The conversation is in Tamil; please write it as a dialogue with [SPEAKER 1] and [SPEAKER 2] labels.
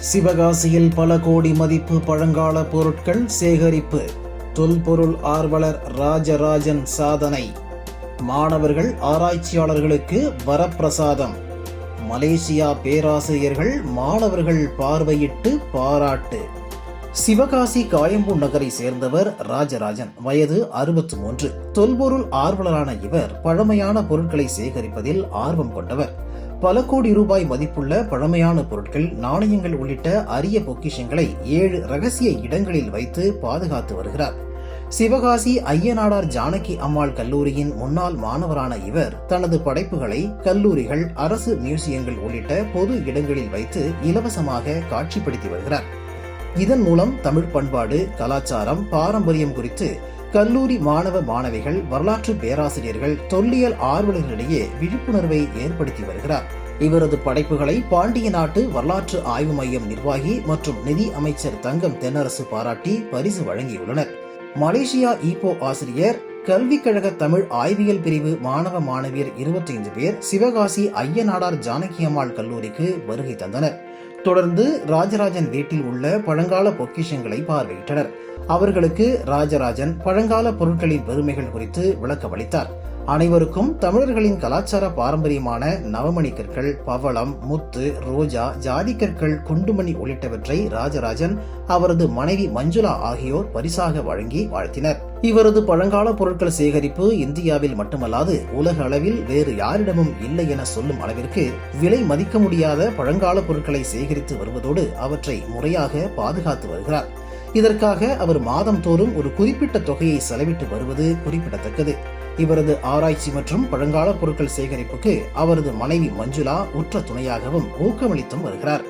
[SPEAKER 1] சிவகாசியில் பல கோடி மதிப்பு பழங்கால பொருட்கள் சேகரிப்பு. தொல்பொருள் ஆர்வலர் ராஜராஜன் சாதனை. மாணவர்கள் ஆராய்ச்சியாளர்களுக்கு வரப்பிரசாதம். மலேசியா பேராசிரியர்கள் மாணவர்கள் பார்வையிட்டு பாராட்டு. சிவகாசி காயம்பூர் நகரை சேர்ந்தவர் ராஜராஜன். வயது 63. தொல்பொருள் ஆர்வலரான இவர் பழமையான பொருட்களை சேகரிப்பதில் ஆர்வம் கொண்டவர். பல கோடி ரூபாய் மதிப்புள்ள பழமையான பொருட்கள், நாணயங்கள் உள்ளிட்ட அரிய பொக்கிஷங்களை 7 ரகசிய இடங்களில் வைத்து பாதுகாத்து வருகிறார். சிவகாசி ஐயனாடார் ஜானகி அம்மாள் கல்லூரியின் முன்னாள் மாணவரான இவர் தனது படைப்புகளை கல்லூரிகள், அரசு மியூசியங்கள் உள்ளிட்ட பொது இடங்களில் வைத்து இலவசமாக காட்சிப்படுத்தி வருகிறார். இதன் மூலம் தமிழ் பண்பாடு, கலாச்சாரம், பாரம்பரியம் குறித்து கல்லூரி மாணவ மாணவிகள், வரலாற்று பேராசிரியர்கள், தொல்லியல் ஆர்வலர்களிடையே விழிப்புணர்வை ஏற்படுத்தி வருகிறார். இவரது படைப்புகளை பாண்டிய நாட்டு வரலாற்று ஆய்வு மையம் நிர்வாகி மற்றும் நிதி அமைச்சர் தங்கம் தென்னரசு பாராட்டி பரிசு வழங்கியுள்ளனர். மலேசியா ஈப்போ ஆசிரியர், கல்விக் கழக தமிழ் ஆய்வியல் பிரிவு மாணவ மாணவியர் 25 பேர் சிவகாசி ஐயனாடார் ஜானகி அம்மாள் கல்லூரிக்கு வருகை தந்தனர். தொடர்ந்து ராஜராஜன் வீட்டில் உள்ள பழங்கால பொக்கிஷங்களை பார்வையிட்டனர். அவர்களுக்கு ராஜராஜன் பழங்கால பொருட்களின் பெருமைகள் குறித்து விளக்கமளித்தார். அனைவருக்கும் தமிழர்களின் கலாச்சார பாரம்பரியமான நவமணி கற்கள், பவளம், முத்து, ரோஜா, ஜாதிக்கற்கள், குண்டுமணி உள்ளிட்டவற்றை ராஜராஜன், அவரது மனைவி மஞ்சுளா ஆகியோர் பரிசாக வழங்கி வாழ்த்தினர். இவரது பழங்கால பொருட்கள் சேகரிப்பு இந்தியாவில் மட்டுமல்லாது உலக அளவில் வேறு யாரிடமும் இல்லை என சொல்லும் அளவிற்கு விலை மதிக்க முடியாத பழங்கால பொருட்களை சேகரித்து வருவதோடு அவற்றை முறையாக பாதுகாத்து வருகிறார். இதற்காக அவர் மாதம் தோறும் ஒரு குறிப்பிட்ட தொகையை செலவிட்டு வருவது குறிப்பிடத்தக்கது. இவரது ஆராய்ச்சி மற்றும் பழங்கால பொருட்கள் சேகரிப்புக்கு அவரது மனைவி மஞ்சுளா உற்ற துணையாகவும் ஊக்கமளித்தும் வருகிறார்.